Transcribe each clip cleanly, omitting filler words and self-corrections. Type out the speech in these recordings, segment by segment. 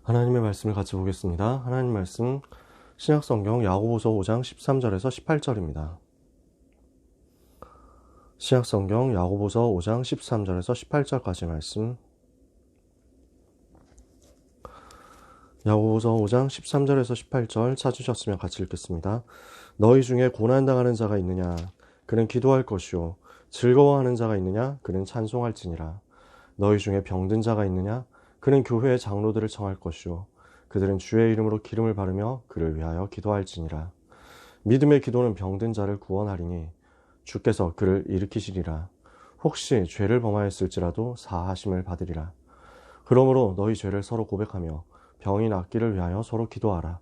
하나님의 말씀을 같이 보겠습니다. 하나님 말씀 신약성경 야고보서 5장 13절에서 18절입니다. 신약성경 야고보서 5장 13절에서 18절까지 말씀. 야고보서 5장 13절에서 18절 찾으셨으면 같이 읽겠습니다. 너희 중에 고난당하는 자가 있느냐? 그는 기도할 것이요. 즐거워하는 자가 있느냐? 그는 찬송할지니라. 너희 중에 병든 자가 있느냐? 그는 교회의 장로들을 청할 것이요. 그들은 주의 이름으로 기름을 바르며 그를 위하여 기도할지니라. 믿음의 기도는 병든 자를 구원하리니 주께서 그를 일으키시리라. 혹시 죄를 범하였을지라도 사하심을 받으리라. 그러므로 너희 죄를 서로 고백하며 병이 낫기를 위하여 서로 기도하라.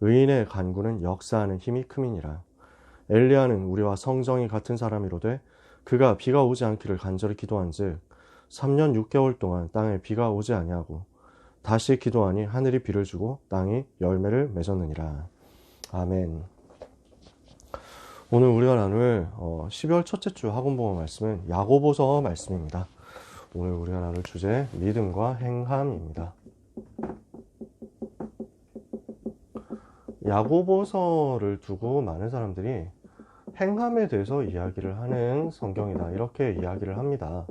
의인의 간구는 역사하는 힘이 큼이니라. 엘리야는 우리와 성정이 같은 사람이로되 그가 비가 오지 않기를 간절히 기도한즉 3년 6개월 동안 땅에 비가 오지 아니하고 다시 기도하니 하늘이 비를 주고 땅이 열매를 맺었느니라. 아멘. 오늘 우리가 나눌 12월 첫째 주 학원봉어 말씀은 야고보서 말씀입니다. 오늘 우리가 나눌 주제 믿음과 행함입니다. 야고보서를 두고 많은 사람들이 행함에 대해서 이야기를 하는 성경이다 이렇게 이야기를 합니다.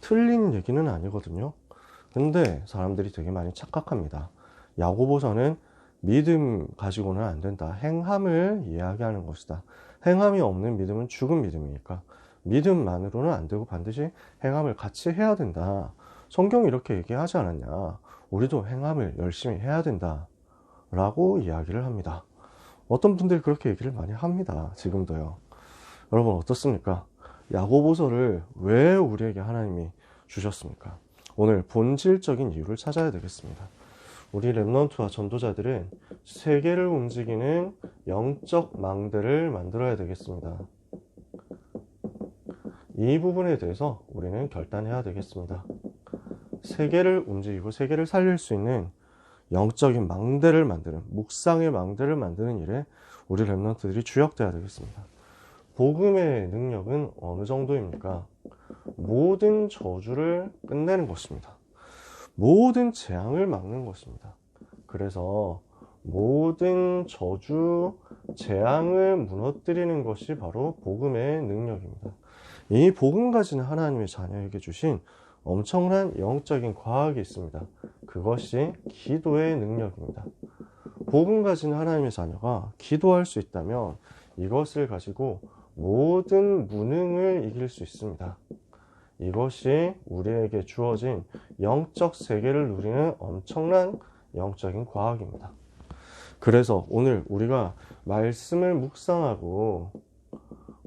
틀린 얘기는 아니거든요. 근데 사람들이 되게 많이 착각합니다. 야고보서는 믿음 가지고는 안 된다. 행함을 이야기하는 것이다. 행함이 없는 믿음은 죽은 믿음이니까 믿음만으로는 안 되고 반드시 행함을 같이 해야 된다. 성경이 이렇게 얘기하지 않았냐. 우리도 행함을 열심히 해야 된다 라고 이야기를 합니다. 어떤 분들이 그렇게 얘기를 많이 합니다. 지금도요. 여러분 어떻습니까? 야고보서를 왜 우리에게 하나님이 주셨습니까? 오늘 본질적인 이유를 찾아야 되겠습니다. 우리 렘넌트와 전도자들은 세계를 움직이는 영적 망대를 만들어야 되겠습니다. 이 부분에 대해서 우리는 결단해야 되겠습니다. 세계를 움직이고 세계를 살릴 수 있는 영적인 망대를 만드는, 묵상의 망대를 만드는 일에 우리 렘넌트들이 주역돼야 되겠습니다. 복음의 능력은 어느 정도입니까? 모든 저주를 끝내는 것입니다. 모든 재앙을 막는 것입니다. 그래서 모든 저주, 재앙을 무너뜨리는 것이 바로 복음의 능력입니다. 이 복음 가진 하나님의 자녀에게 주신 엄청난 영적인 과학이 있습니다. 그것이 기도의 능력입니다. 복음 가진 하나님의 자녀가 기도할 수 있다면 이것을 가지고 모든 무능을 이길 수 있습니다. 이것이 우리에게 주어진 영적 세계를 누리는 엄청난 영적인 과학입니다. 그래서 오늘 우리가 말씀을 묵상하고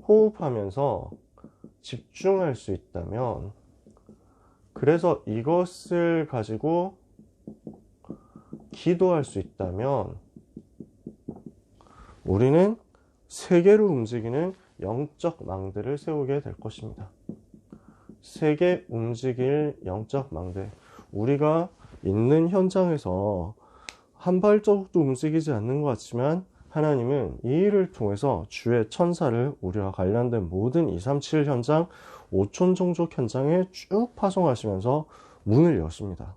호흡하면서 집중할 수 있다면, 그래서 이것을 가지고 기도할 수 있다면 우리는 세계를 움직이는 영적 망대를 세우게 될 것입니다. 세계 움직일 영적 망대. 우리가 있는 현장에서 한 발자국도 움직이지 않는 것 같지만 하나님은 이 일을 통해서 주의 천사를 우리와 관련된 모든 237 현장, 5천 종족 현장에 쭉 파송하시면서 문을 여십니다.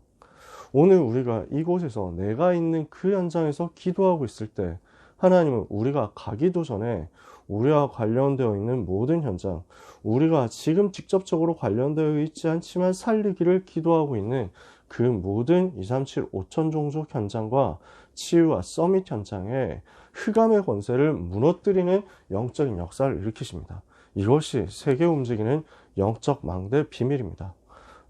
오늘 우리가 이곳에서 내가 있는 그 현장에서 기도하고 있을 때 하나님은 우리가 가기도 전에 우리와 관련되어 있는 모든 현장, 우리가 지금 직접적으로 관련되어 있지 않지만 살리기를 기도하고 있는 그 모든 237 5천 종족 현장과 치유와 서밋 현장에 흑암의 권세를 무너뜨리는 영적인 역사를 일으키십니다. 이것이 세계 움직이는 영적 망대의 비밀입니다.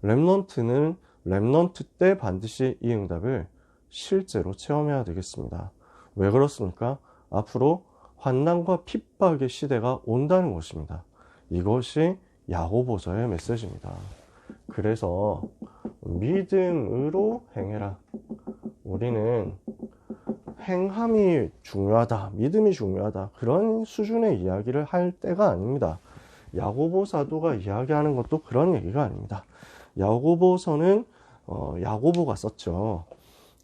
렘넌트는 렘넌트 때 반드시 이 응답을 실제로 체험해야 되겠습니다. 왜 그렇습니까? 앞으로 환난과 핍박의 시대가 온다는 것입니다. 이것이 야고보서의 메시지입니다. 그래서 믿음으로 행해라. 우리는 행함이 중요하다, 믿음이 중요하다, 그런 수준의 이야기를 할 때가 아닙니다. 야고보 사도가 이야기하는 것도 그런 얘기가 아닙니다. 야고보서는 야고보가 썼죠.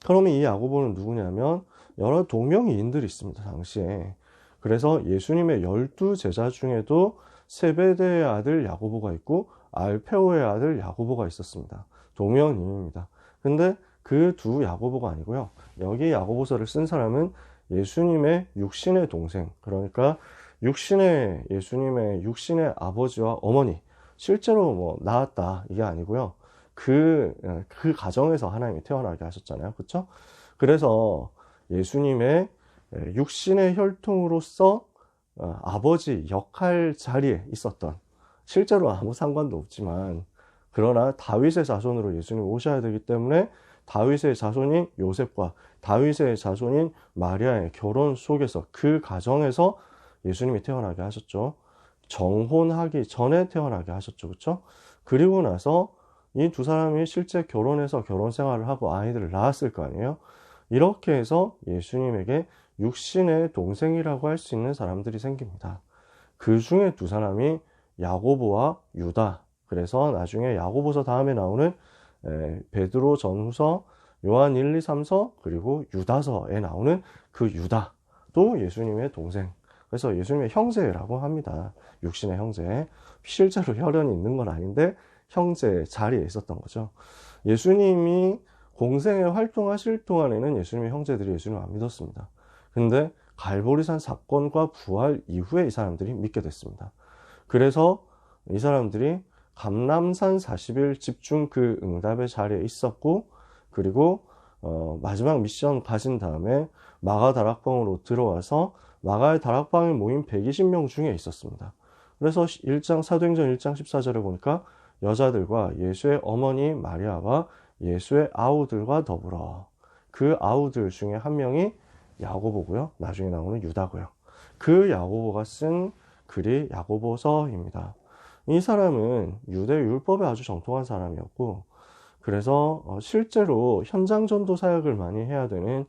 그러면 이 야고보는 누구냐면 여러 동명이인들이 있습니다, 당시에. 그래서 예수님의 12제자 중에도 세베대의 아들 야고보가 있고 알페오의 아들 야고보가 있었습니다. 동명이인입니다. 근데 그 두 야고보가 아니고요. 여기 야고보서를 쓴 사람은 예수님의 육신의 동생, 그러니까 예수님의 육신의 아버지와 어머니, 실제로 뭐 낳았다 이게 아니고요. 그 가정에서 하나님이 태어나게 하셨잖아요. 그렇죠? 그래서 예수님의 육신의 혈통으로서 아버지 역할 자리에 있었던, 실제로 아무 상관도 없지만, 그러나 다윗의 자손으로 예수님이 오셔야 되기 때문에 다윗의 자손인 요셉과 다윗의 자손인 마리아의 결혼 속에서, 그 가정에서 예수님이 태어나게 하셨죠. 정혼하기 전에 태어나게 하셨죠. 그렇죠? 그리고 나서 이 두 사람이 실제 결혼해서 결혼 생활을 하고 아이들을 낳았을 거 아니에요. 이렇게 해서 예수님에게 육신의 동생이라고 할 수 있는 사람들이 생깁니다. 그 중에 두 사람이 야고보와 유다. 그래서 나중에 야고보서 다음에 나오는 베드로 전후서, 요한 1, 2, 3서, 그리고 유다서에 나오는 그 유다도 예수님의 동생. 그래서 예수님의 형제라고 합니다. 육신의 형제. 실제로 혈연이 있는 건 아닌데 형제 자리에 있었던 거죠. 예수님이 공생에 활동하실 동안에는 예수님의 형제들이 예수님을 안 믿었습니다. 근데 갈보리산 사건과 부활 이후에 이 사람들이 믿게 됐습니다. 그래서 이 사람들이 감람산 40일 집중 그 응답의 자리에 있었고, 그리고 마지막 미션 가진 다음에 마가 다락방으로 들어와서 마가의 다락방에 모인 120명 중에 있었습니다. 그래서 사도행전 1장 14절에 보니까 여자들과 예수의 어머니 마리아와 예수의 아우들과 더불어, 그 아우들 중에 한 명이 야고보고요. 나중에 나오는 유다고요. 그 야고보가 쓴 글이 야고보서입니다. 이 사람은 유대 율법에 아주 정통한 사람이었고, 그래서 실제로 현장 전도 사역을 많이 해야 되는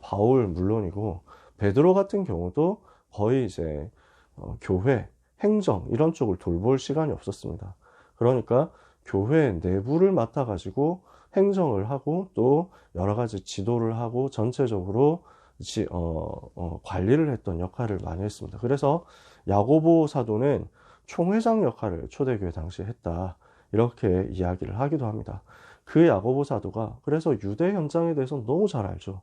바울 물론이고, 베드로 같은 경우도 거의 이제 교회, 행정 이런 쪽을 돌볼 시간이 없었습니다. 그러니까 교회 내부를 맡아가지고 행정을 하고 또 여러 가지 지도를 하고 전체적으로 관리를 했던 역할을 많이 했습니다. 그래서 야고보 사도는 총회장 역할을 초대교회 당시에 했다, 이렇게 이야기를 하기도 합니다. 그 야고보 사도가 그래서 유대 현장에 대해서 너무 잘 알죠.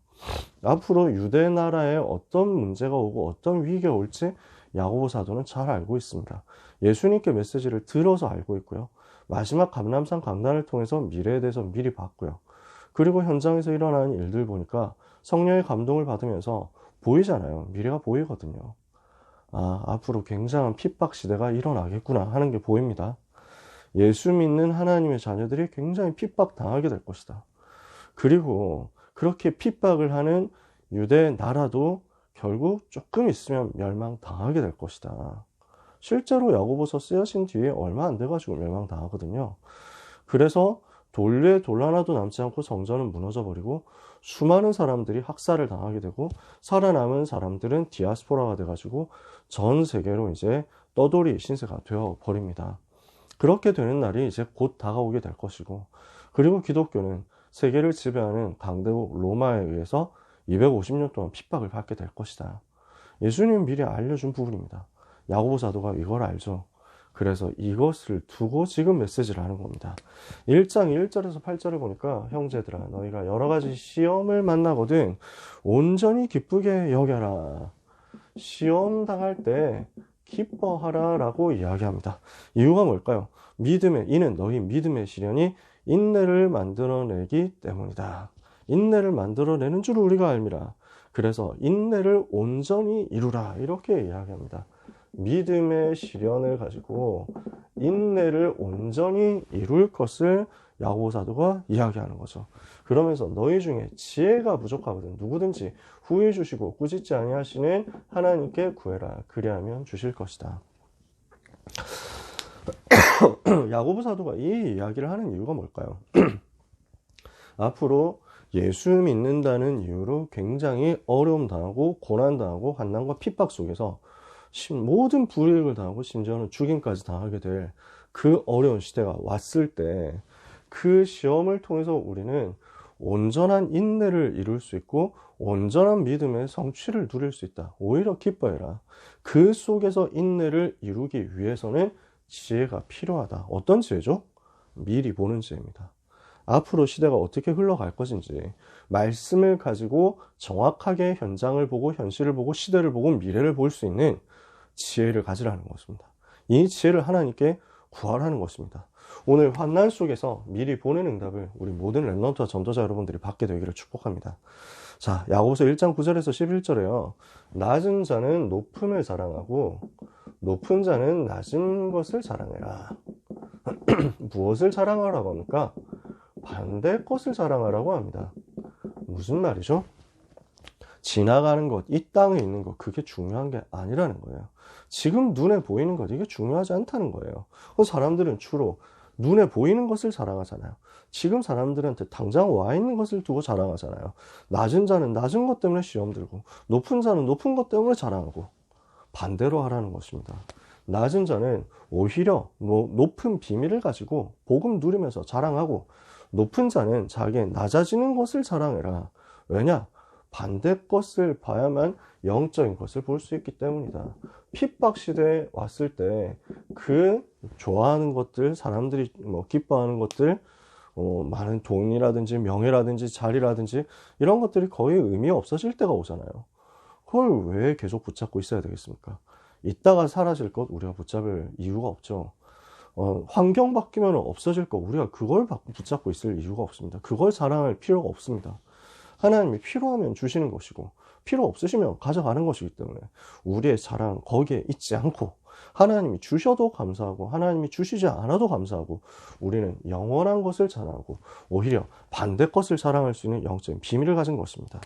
앞으로 유대 나라에 어떤 문제가 오고 어떤 위기가 올지 야고보 사도는 잘 알고 있습니다. 예수님께 메시지를 들어서 알고 있고요. 마지막 감람산 강단을 통해서 미래에 대해서 미리 봤고요. 그리고 현장에서 일어나는 일들 보니까 성령의 감동을 받으면서 보이잖아요. 미래가 보이거든요. 앞으로 굉장한 핍박 시대가 일어나겠구나 하는 게 보입니다. 예수 믿는 하나님의 자녀들이 굉장히 핍박당하게 될 것이다. 그리고 그렇게 핍박을 하는 유대 나라도 결국 조금 있으면 멸망당하게 될 것이다. 실제로 야고보서 쓰여진 뒤에 얼마 안 돼가지고 멸망당하거든요. 그래서 돌 하나도 남지 않고 성전은 무너져버리고 수많은 사람들이 학살을 당하게 되고, 살아남은 사람들은 디아스포라가 돼가지고 전 세계로 이제 떠돌이 신세가 되어버립니다. 그렇게 되는 날이 이제 곧 다가오게 될 것이고, 그리고 기독교는 세계를 지배하는 강대국 로마에 의해서 250년 동안 핍박을 받게 될 것이다. 예수님은 미리 알려준 부분입니다. 야고보 사도가 이걸 알죠. 그래서 이것을 두고 지금 메시지를 하는 겁니다. 1장 1절에서 8절을 보니까, 형제들아 너희가 여러 가지 시험을 만나거든 온전히 기쁘게 여겨라. 시험 당할 때 기뻐하라 라고 이야기합니다. 이유가 뭘까요? 이는 너희 믿음의 시련이 인내를 만들어내기 때문이다. 인내를 만들어내는 줄 우리가 알미라. 그래서 인내를 온전히 이루라, 이렇게 이야기합니다. 믿음의 시련을 가지고 인내를 온전히 이룰 것을 야고보 사도가 이야기하는 거죠. 그러면서 너희 중에 지혜가 부족하거든 누구든지 후회 주시고 꾸짖지 아니하시는 하나님께 구해라. 그리하면 주실 것이다. 야고보 사도가 이 이야기를 하는 이유가 뭘까요? 앞으로 예수 믿는다는 이유로 굉장히 어려움 당하고 고난 당하고 환난과 핍박 속에서 모든 불이익을 당하고 심지어는 죽임까지 당하게 될 그 어려운 시대가 왔을 때, 그 시험을 통해서 우리는 온전한 인내를 이룰 수 있고 온전한 믿음의 성취를 누릴 수 있다. 오히려 기뻐해라. 그 속에서 인내를 이루기 위해서는 지혜가 필요하다. 어떤 지혜죠? 미리 보는 지혜입니다. 앞으로 시대가 어떻게 흘러갈 것인지 말씀을 가지고 정확하게 현장을 보고 현실을 보고 시대를 보고 미래를 볼 수 있는 지혜를 가지라는 것입니다. 이 지혜를 하나님께 구하라는 것입니다. 오늘 환난 속에서 미리 보낸 응답을 우리 모든 렘넌트와 전도자 여러분들이 받게 되기를 축복합니다. 자, 야고보서 1장 9절에서 11절에요. 낮은 자는 높음을 자랑하고 높은 자는 낮은 것을 자랑해라. 무엇을 자랑하라고 합니까? 반대 것을 자랑하라고 합니다. 무슨 말이죠? 지나가는 것, 이 땅에 있는 것, 그게 중요한 게 아니라는 거예요. 지금 눈에 보이는 것, 이게 중요하지 않다는 거예요. 사람들은 주로 눈에 보이는 것을 자랑하잖아요. 지금 사람들한테 당장 와 있는 것을 두고 자랑하잖아요. 낮은 자는 낮은 것 때문에 시험 들고, 높은 자는 높은 것 때문에 자랑하고, 반대로 하라는 것입니다. 낮은 자는 오히려 높은 비밀을 가지고 복음 누리면서 자랑하고, 높은 자는 자기의 낮아지는 것을 자랑해라. 왜냐? 반대 것을 봐야만 영적인 것을 볼 수 있기 때문이다. 핍박 시대에 왔을 때 그 좋아하는 것들, 사람들이 기뻐하는 것들, 많은 돈이라든지 명예라든지 자리라든지 이런 것들이 거의 의미 없어질 때가 오잖아요. 그걸 왜 계속 붙잡고 있어야 되겠습니까? 이따가 사라질 것 우리가 붙잡을 이유가 없죠. 환경 바뀌면 없어질 거 우리가 그걸 붙잡고 있을 이유가 없습니다. 그걸 자랑할 필요가 없습니다. 하나님이 필요하면 주시는 것이고 필요 없으시면 가져가는 것이기 때문에 우리의 자랑 거기에 있지 않고 하나님이 주셔도 감사하고 하나님이 주시지 않아도 감사하고 우리는 영원한 것을 자랑하고 오히려 반대 것을 자랑할 수 있는 영적인 비밀을 가진 것입니다.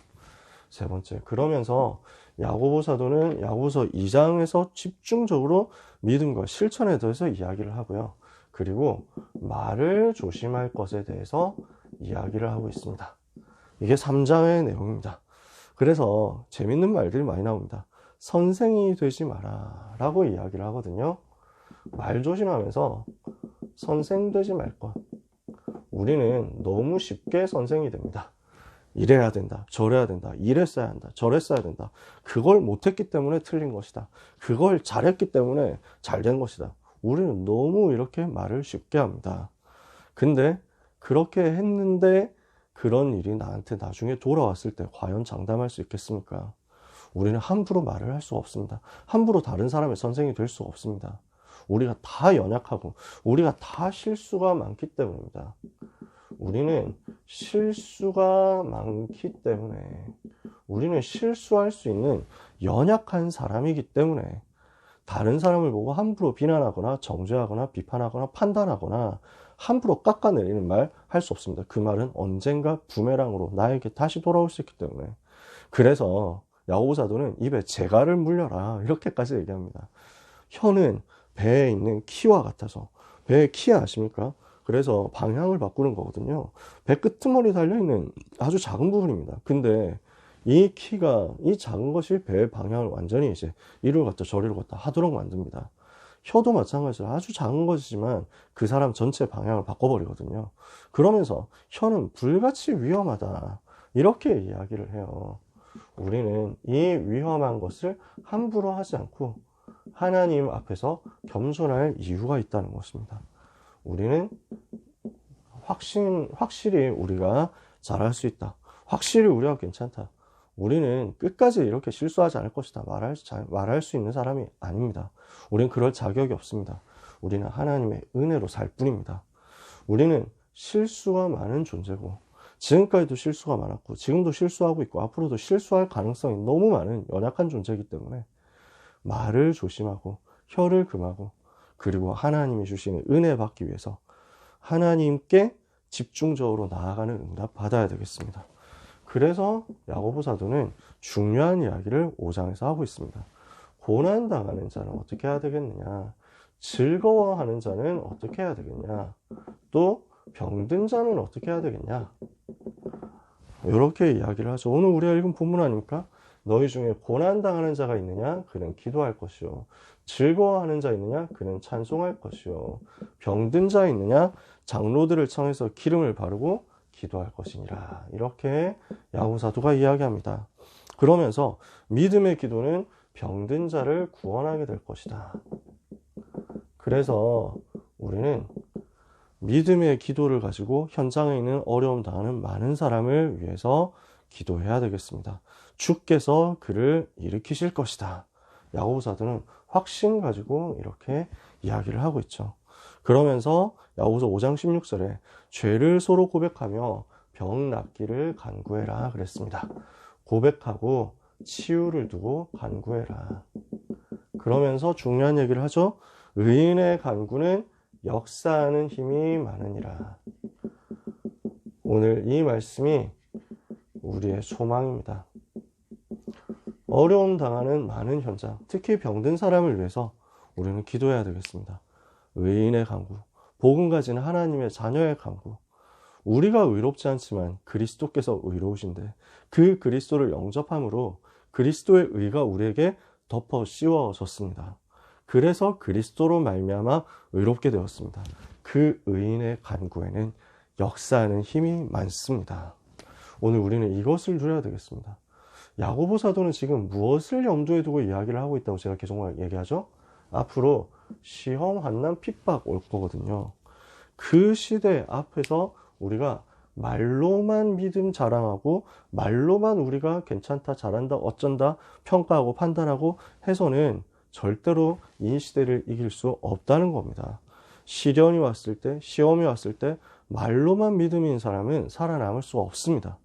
세 번째, 그러면서 야고보 사도는 야고보서 2장에서 집중적으로 믿음과 실천에 대해서 이야기를 하고요. 그리고 말을 조심할 것에 대해서 이야기를 하고 있습니다. 이게 3장의 내용입니다. 그래서 재밌는 말들이 많이 나옵니다. 선생이 되지 마라 라고 이야기를 하거든요. 말 조심하면서 선생 되지 말 것. 우리는 너무 쉽게 선생이 됩니다. 이래야 된다, 저래야 된다, 이랬어야 한다, 저랬어야 된다. 그걸 못했기 때문에 틀린 것이다. 그걸 잘했기 때문에 잘된 것이다. 우리는 너무 이렇게 말을 쉽게 합니다. 근데 그렇게 했는데 그런 일이 나한테 나중에 돌아왔을 때 과연 장담할 수 있겠습니까? 우리는 함부로 말을 할 수가 없습니다. 함부로 다른 사람의 선생이 될 수가 없습니다. 우리가 다 연약하고 우리가 다 실수가 많기 때문입니다. 우리는 실수가 많기 때문에 우리는 실수할 수 있는 연약한 사람이기 때문에 다른 사람을 보고 함부로 비난하거나 정죄하거나 비판하거나 판단하거나 함부로 깎아내리는 말 할 수 없습니다. 그 말은 언젠가 부메랑으로 나에게 다시 돌아올 수 있기 때문에. 그래서 야고보 사도는 입에 재갈을 물려라 이렇게까지 얘기합니다. 혀는 배에 있는 키와 같아서, 배의 키 아십니까? 그래서 방향을 바꾸는 거거든요. 배 끄트머리 달려있는 아주 작은 부분입니다. 근데 이 키가, 이 작은 것이 배의 방향을 완전히 이제 이리로 갔다 저리로 갔다 하도록 만듭니다. 혀도 마찬가지로 아주 작은 것이지만 그 사람 전체 방향을 바꿔버리거든요. 그러면서 혀는 불같이 위험하다 이렇게 이야기를 해요. 우리는 이 위험한 것을 함부로 하지 않고 하나님 앞에서 겸손할 이유가 있다는 것입니다. 우리는 확실히 우리가 잘할 수 있다. 확실히 우리가 괜찮다. 우리는 끝까지 이렇게 실수하지 않을 것이다. 말할 수 있는 사람이 아닙니다. 우리는 그럴 자격이 없습니다. 우리는 하나님의 은혜로 살 뿐입니다. 우리는 실수가 많은 존재고 지금까지도 실수가 많았고 지금도 실수하고 있고 앞으로도 실수할 가능성이 너무 많은 연약한 존재이기 때문에 말을 조심하고 혀를 금하고 그리고 하나님이 주시는 은혜 받기 위해서 하나님께 집중적으로 나아가는 응답 받아야 되겠습니다. 그래서 야고보 사도는 중요한 이야기를 5장에서 하고 있습니다. 고난당하는 자는 어떻게 해야 되겠느냐? 즐거워하는 자는 어떻게 해야 되겠냐? 또 병든 자는 어떻게 해야 되겠냐? 이렇게 이야기를 하죠. 오늘 우리가 읽은 본문 아닙니까? 너희 중에 고난당하는 자가 있느냐? 그는 기도할 것이요. 즐거워하는 자 있느냐? 그는 찬송할 것이요. 병든 자 있느냐? 장로들을 청해서 기름을 바르고 기도할 것이니라. 이렇게 야고보 사도가 이야기합니다. 그러면서 믿음의 기도는 병든 자를 구원하게 될 것이다. 그래서 우리는 믿음의 기도를 가지고 현장에 있는 어려움 당하는 많은 사람을 위해서 기도해야 되겠습니다. 주께서 그를 일으키실 것이다. 야고보 사도는 확신 가지고 이렇게 이야기를 하고 있죠. 그러면서 야고보서 5장 16절에 죄를 서로 고백하며 병 낫기를 간구해라 그랬습니다. 고백하고 치유를 두고 간구해라. 그러면서 중요한 얘기를 하죠. 의인의 간구는 역사하는 힘이 많으니라. 오늘 이 말씀이 우리의 소망입니다. 어려움 당하는 많은 현장, 특히 병든 사람을 위해서 우리는 기도해야 되겠습니다. 의인의 간구, 복음 가진 하나님의 자녀의 간구. 우리가 의롭지 않지만 그리스도께서 의로우신데 그 그리스도를 영접함으로 그리스도의 의가 우리에게 덮어 씌워졌습니다. 그래서 그리스도로 말미암아 의롭게 되었습니다. 그 의인의 간구에는 역사하는 힘이 많습니다. 오늘 우리는 이것을 누려야 되겠습니다. 야고보 사도는 지금 무엇을 염두에 두고 이야기를 하고 있다고 제가 계속 얘기하죠? 앞으로 시험, 환난, 핍박 올 거거든요. 그 시대 앞에서 우리가 말로만 믿음 자랑하고 말로만 우리가 괜찮다, 잘한다, 어쩐다 평가하고 판단하고 해서는 절대로 이 시대를 이길 수 없다는 겁니다. 시련이 왔을 때, 시험이 왔을 때 말로만 믿음이 있는 사람은 살아남을 수가 없습니다.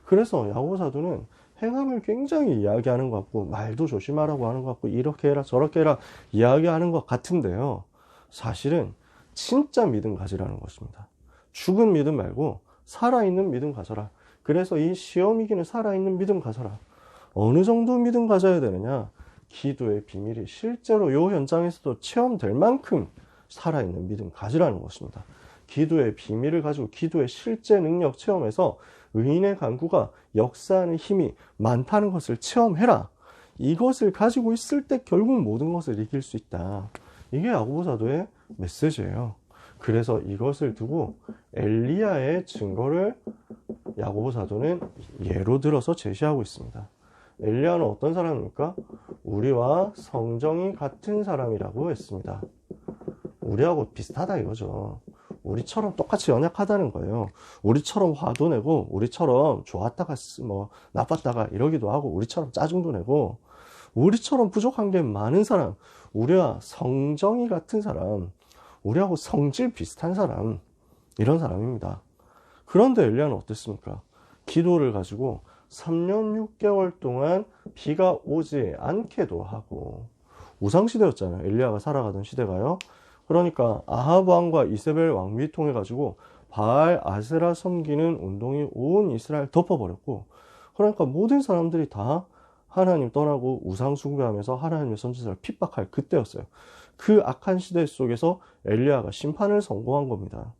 그래서 야고보 사도는 행함을 굉장히 이야기하는 것 같고 말도 조심하라고 하는 것 같고 이렇게 해라 저렇게 해라 이야기하는 것 같은데요. 사실은 진짜 믿음 가지라는 것입니다. 죽은 믿음 말고 살아있는 믿음 가져라. 그래서 이 시험 이기는 살아있는 믿음 가져라. 어느 정도 믿음 가져야 되느냐? 기도의 비밀이 실제로 이 현장에서도 체험될 만큼 살아있는 믿음 가지라는 것입니다. 기도의 비밀을 가지고 기도의 실제 능력 체험에서 의인의 간구가 역사하는 힘이 많다는 것을 체험해라. 이것을 가지고 있을 때 결국 모든 것을 이길 수 있다. 이게 야고보 사도의 메시지예요. 그래서 이것을 두고 엘리야의 증거를 야고보 사도는 예로 들어서 제시하고 있습니다. 엘리야는 어떤 사람입니까? 우리와 성정이 같은 사람이라고 했습니다. 우리하고 비슷하다 이거죠. 우리처럼 똑같이 연약하다는 거예요. 우리처럼 화도 내고 우리처럼 좋았다가 나빴다가 이러기도 하고 우리처럼 짜증도 내고 우리처럼 부족한 게 많은 사람, 우리와 성정이 같은 사람, 우리하고 성질 비슷한 사람, 이런 사람입니다. 그런데 엘리야는 어땠습니까? 기도를 가지고 3년 6개월 동안 비가 오지 않게도 하고, 우상시대였잖아요. 엘리야가 살아가던 시대가요. 그러니까 아합 왕과 이세벨 왕위 통해 가지고 바알 아세라 섬기는 운동이 온 이스라엘 덮어버렸고, 그러니까 모든 사람들이 다 하나님 떠나고 우상 숭배하면서 하나님의 선지자를 핍박할 그때였어요. 그 악한 시대 속에서 엘리야가 심판을 선고한 겁니다.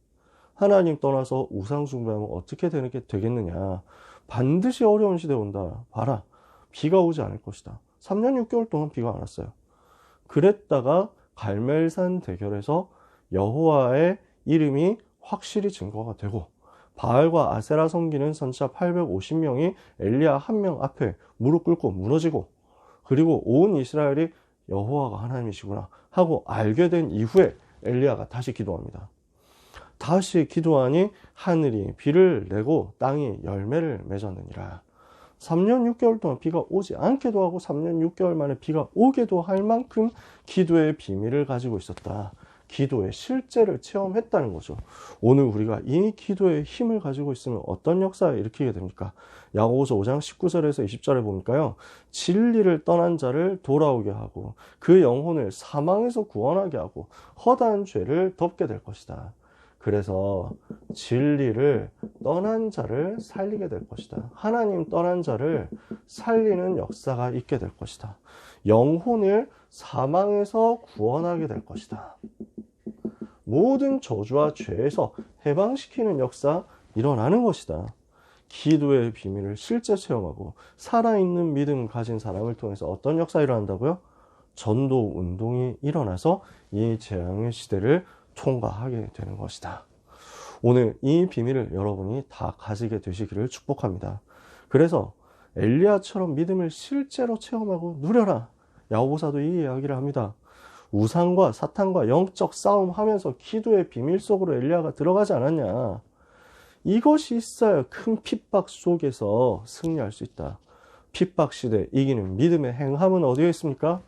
하나님 떠나서 우상 숭배하면 어떻게 되겠느냐? 반드시 어려운 시대 온다. 봐라. 비가 오지 않을 것이다. 3년 6개월 동안 비가 안 왔어요. 그랬다가 갈멜산 대결에서 여호와의 이름이 확실히 증거가 되고 바알과 아세라 섬기는 선지자 850명이 엘리야 한 명 앞에 무릎 꿇고 무너지고, 그리고 온 이스라엘이 여호와가 하나님이시구나 하고 알게 된 이후에 엘리야가 다시 기도합니다. 다시 기도하니 하늘이 비를 내고 땅이 열매를 맺었느니라. 3년 6개월 동안 비가 오지 않게도 하고 3년 6개월 만에 비가 오게도 할 만큼 기도의 비밀을 가지고 있었다. 기도의 실제를 체험했다는 거죠. 오늘 우리가 이 기도의 힘을 가지고 있으면 어떤 역사를 일으키게 됩니까? 야고보서 5장 19절에서 20절에 보니까요. 진리를 떠난 자를 돌아오게 하고 그 영혼을 사망에서 구원하게 하고 허다한 죄를 덮게 될 것이다. 그래서 진리를 떠난 자를 살리게 될 것이다. 하나님 떠난 자를 살리는 역사가 있게 될 것이다. 영혼을 사망에서 구원하게 될 것이다. 모든 저주와 죄에서 해방시키는 역사 일어나는 것이다. 기도의 비밀을 실제 체험하고 살아있는 믿음 가진 사람을 통해서 어떤 역사가 일어난다고요? 전도 운동이 일어나서 이 재앙의 시대를 통과하게 되는 것이다. 오늘 이 비밀을 여러분이 다 가지게 되시기를 축복합니다. 그래서 엘리야처럼 믿음을 실제로 체험하고 누려라. 야고보사도 이 이야기를 합니다. 우상과 사탄과 영적 싸움하면서 기도의 비밀 속으로 엘리야가 들어가지 않았냐. 이것이 있어야 큰 핍박 속에서 승리할 수 있다. 핍박 시대 이기는 믿음의 행함은 어디에 있습니까?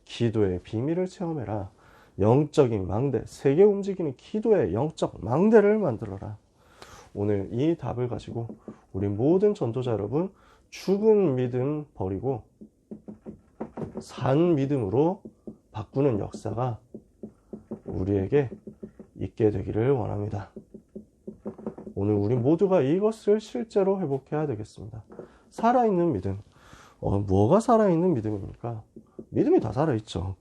기도의 비밀을 체험해라. 영적인 망대, 세계 움직이는 기도의 영적 망대를 만들어라. 오늘 이 답을 가지고 우리 모든 전도자 여러분, 죽은 믿음 버리고 산 믿음으로 바꾸는 역사가 우리에게 있게 되기를 원합니다. 오늘 우리 모두가 이것을 실제로 회복해야 되겠습니다. 살아있는 믿음. 뭐가 살아있는 믿음입니까? 믿음이 다 살아있죠.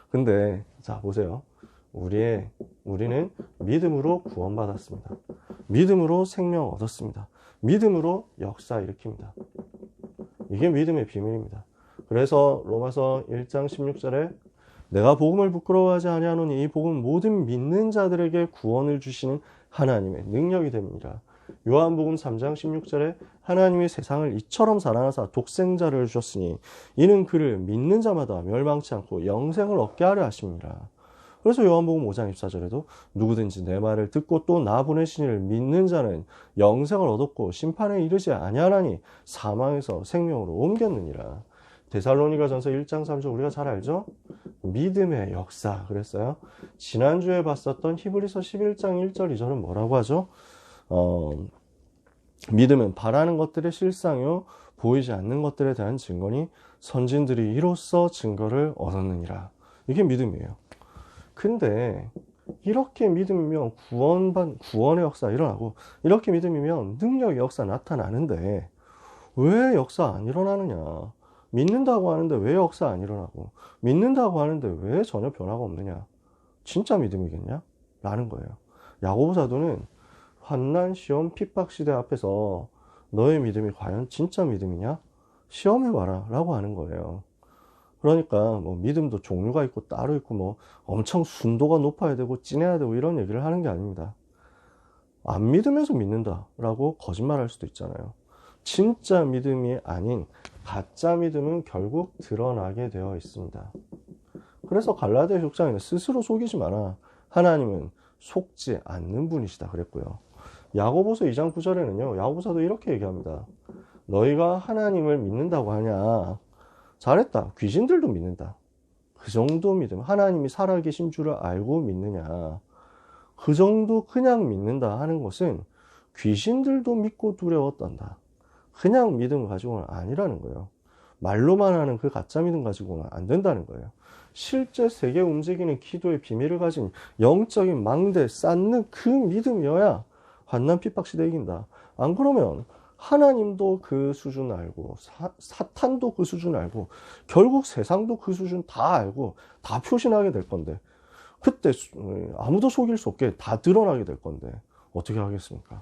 근데 자 보세요. 우리는 믿음으로 구원받았습니다. 믿음으로 생명 얻었습니다. 믿음으로 역사 일으킵니다. 이게 믿음의 비밀입니다. 그래서 로마서 1장 16절에 내가 복음을 부끄러워하지 아니하노니 이 복음은 모든 믿는 자들에게 구원을 주시는 하나님의 능력이 됩니다. 요한복음 3장 16절에 하나님이 세상을 이처럼 사랑하사 독생자를 주셨으니 이는 그를 믿는 자마다 멸망치 않고 영생을 얻게 하려 하십니다. 그래서 요한복음 5장 24절에도 누구든지 내 말을 듣고 또 나 보내신 이를 믿는 자는 영생을 얻었고 심판에 이르지 아니하나니 사망에서 생명으로 옮겼느니라. 데살로니가전서 1장 3절 우리가 잘 알죠? 믿음의 역사 그랬어요. 지난주에 봤었던 히브리서 11장 1절 2절은 뭐라고 하죠? 믿음은 바라는 것들의 실상이요 보이지 않는 것들에 대한 증거니 선진들이 이로써 증거를 얻었느니라. 이게 믿음이에요. 근데 이렇게 믿으면 구원의 역사 일어나고 이렇게 믿음이면 능력의 역사 나타나는데 왜 역사 안 일어나느냐? 믿는다고 하는데 왜 역사 안 일어나고 믿는다고 하는데 왜 전혀 변화가 없느냐? 진짜 믿음이겠냐? 라는 거예요. 야고보 사도는 환난, 시험, 핍박 시대 앞에서 너의 믿음이 과연 진짜 믿음이냐? 시험해봐라 라고 하는 거예요. 그러니까 뭐 믿음도 종류가 있고 따로 있고 뭐 엄청 순도가 높아야 되고 진해야 되고 이런 얘기를 하는 게 아닙니다. 안 믿으면서 믿는다라고 거짓말할 수도 있잖아요. 진짜 믿음이 아닌 가짜 믿음은 결국 드러나게 되어 있습니다. 그래서 갈라디아 6장에는 스스로 속이지 마라. 하나님은 속지 않는 분이시다 그랬고요. 야고보서 2장 9절에는요. 야고보서도 이렇게 얘기합니다. 너희가 하나님을 믿는다고 하냐? 잘했다. 귀신들도 믿는다. 그 정도 믿음. 하나님이 살아계신 줄을 알고 믿느냐. 그 정도 그냥 믿는다 하는 것은 귀신들도 믿고 두려워 떤다. 그냥 믿음 가지고는 아니라는 거예요. 말로만 하는 그 가짜 믿음 가지고는 안 된다는 거예요. 실제 세계 움직이는 기도의 비밀을 가진 영적인 망대 쌓는 그 믿음이어야 환난 핍박 시대 이긴다. 안 그러면 하나님도 그 수준 알고 사탄도 그 수준 알고 결국 세상도 그 수준 다 알고 다 표신하게 될 건데 그때 아무도 속일 수 없게 다 드러나게 될 건데 어떻게 하겠습니까?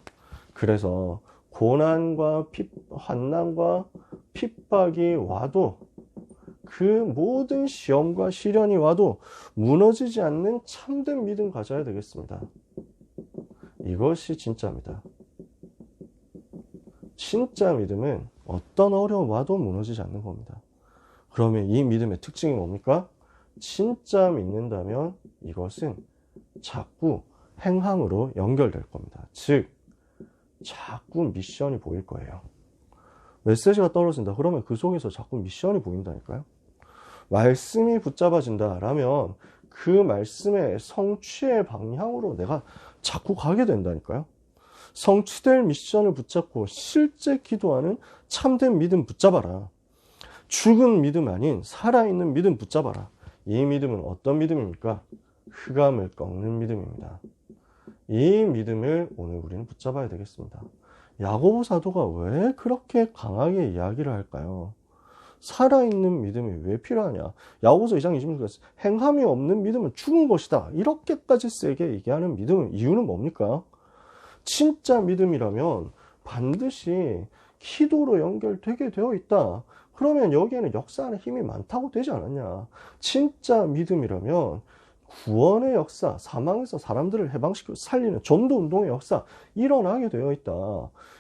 그래서 고난과 환난과 핍박이 와도 그 모든 시험과 시련이 와도 무너지지 않는 참된 믿음 가져야 되겠습니다. 이것이 진짜입니다. 진짜 믿음은 어떤 어려움 와도 무너지지 않는 겁니다. 그러면 이 믿음의 특징이 뭡니까? 진짜 믿는다면 이것은 자꾸 행함으로 연결될 겁니다. 즉 자꾸 미션이 보일 거예요. 메시지가 떨어진다. 그러면 그 속에서 자꾸 미션이 보인다니까요. 말씀이 붙잡아진다라면 그 말씀의 성취의 방향으로 내가 자꾸 가게 된다니까요. 성취될 미션을 붙잡고 실제 기도하는 참된 믿음 붙잡아라. 죽은 믿음 아닌 살아있는 믿음 붙잡아라. 이 믿음은 어떤 믿음입니까? 흑암을 꺾는 믿음입니다. 이 믿음을 오늘 우리는 붙잡아야 되겠습니다. 야고보 사도가 왜 그렇게 강하게 이야기를 할까요? 살아있는 믿음이 왜 필요하냐? 야고보서 2장 26절에서 행함이 없는 믿음은 죽은 것이다. 이렇게까지 세게 얘기하는 믿음은 이유는 뭡니까? 진짜 믿음이라면 반드시 기도로 연결되게 되어 있다. 그러면 여기에는 역사하는 힘이 많다고 되지 않았냐? 진짜 믿음이라면 구원의 역사, 사망에서 사람들을 해방시키고 살리는 전도 운동의 역사 일어나게 되어 있다.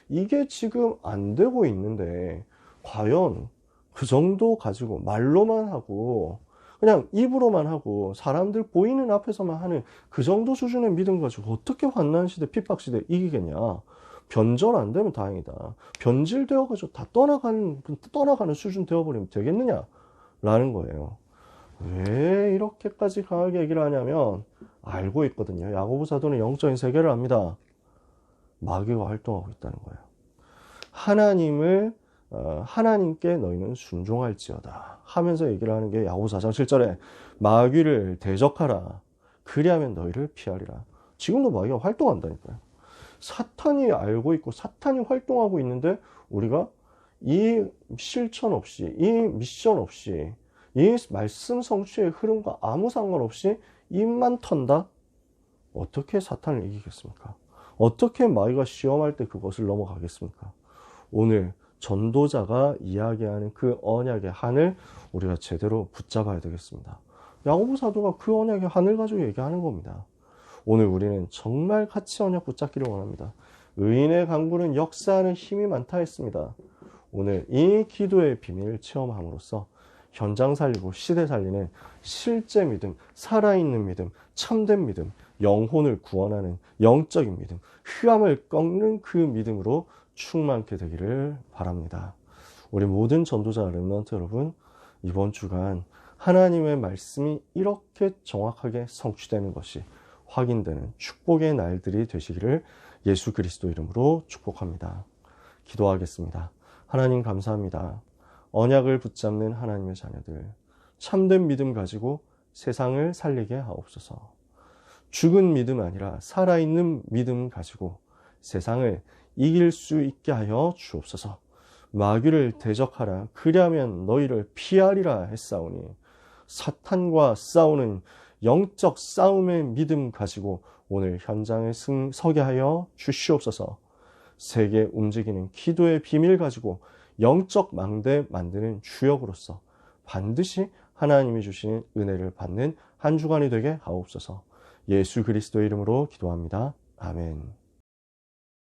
이게 지금 안 되고 있는데 과연 그 정도 가지고 말로만 하고 그냥 입으로만 하고 사람들 보이는 앞에서만 하는 그 정도 수준의 믿음 가지고 어떻게 환난 시대, 핍박 시대 이기겠냐. 변절 안 되면 다행이다. 변질되어 가지고 다 떠나가는 수준 되어버리면 되겠느냐 라는 거예요. 왜 이렇게까지 강하게 얘기를 하냐면 알고 있거든요. 야고보 사도는 영적인 세계를 압니다. 마귀가 활동하고 있다는 거예요. 하나님께 너희는 순종할지어다 하면서 얘기를 하는 게 야고보 4장 7절에 마귀를 대적하라. 그리하면 너희를 피하리라. 지금도 마귀가 활동한다니까요. 사탄이 알고 있고 사탄이 활동하고 있는데 우리가 이 실천 없이, 이 미션 없이, 이 말씀 성취의 흐름과 아무 상관없이 입만 턴다? 어떻게 사탄을 이기겠습니까? 어떻게 마귀가 시험할 때 그것을 넘어가겠습니까? 오늘 전도자가 이야기하는 그 언약의 한을 우리가 제대로 붙잡아야 되겠습니다. 야고보 사도가 그 언약의 한을 가지고 얘기하는 겁니다. 오늘 우리는 정말 같이 언약 붙잡기를 원합니다. 의인의 강구는 역사하는 힘이 많다 했습니다. 오늘 이 기도의 비밀을 체험함으로써 현장 살리고 시대 살리는 실제 믿음, 살아있는 믿음, 참된 믿음, 영혼을 구원하는 영적인 믿음, 흑암을 꺾는 그 믿음으로 충만케 되기를 바랍니다. 우리 모든 전도자 렘넌트 여러분, 이번 주간 하나님의 말씀이 이렇게 정확하게 성취되는 것이 확인되는 축복의 날들이 되시기를 예수 그리스도 이름으로 축복합니다. 기도하겠습니다. 하나님 감사합니다. 언약을 붙잡는 하나님의 자녀들, 참된 믿음 가지고 세상을 살리게 하옵소서. 죽은 믿음 아니라 살아있는 믿음 가지고 세상을 이길 수 있게 하여 주옵소서. 마귀를 대적하라. 그리하면 너희를 피하리라 했사오니 사탄과 싸우는 영적 싸움의 믿음 가지고 오늘 현장에 서게 하여 주시옵소서. 세계 움직이는 기도의 비밀 가지고 영적 망대 만드는 주역으로서 반드시 하나님이 주시는 은혜를 받는 한 주간이 되게 하옵소서. 예수 그리스도의 이름으로 기도합니다. 아멘.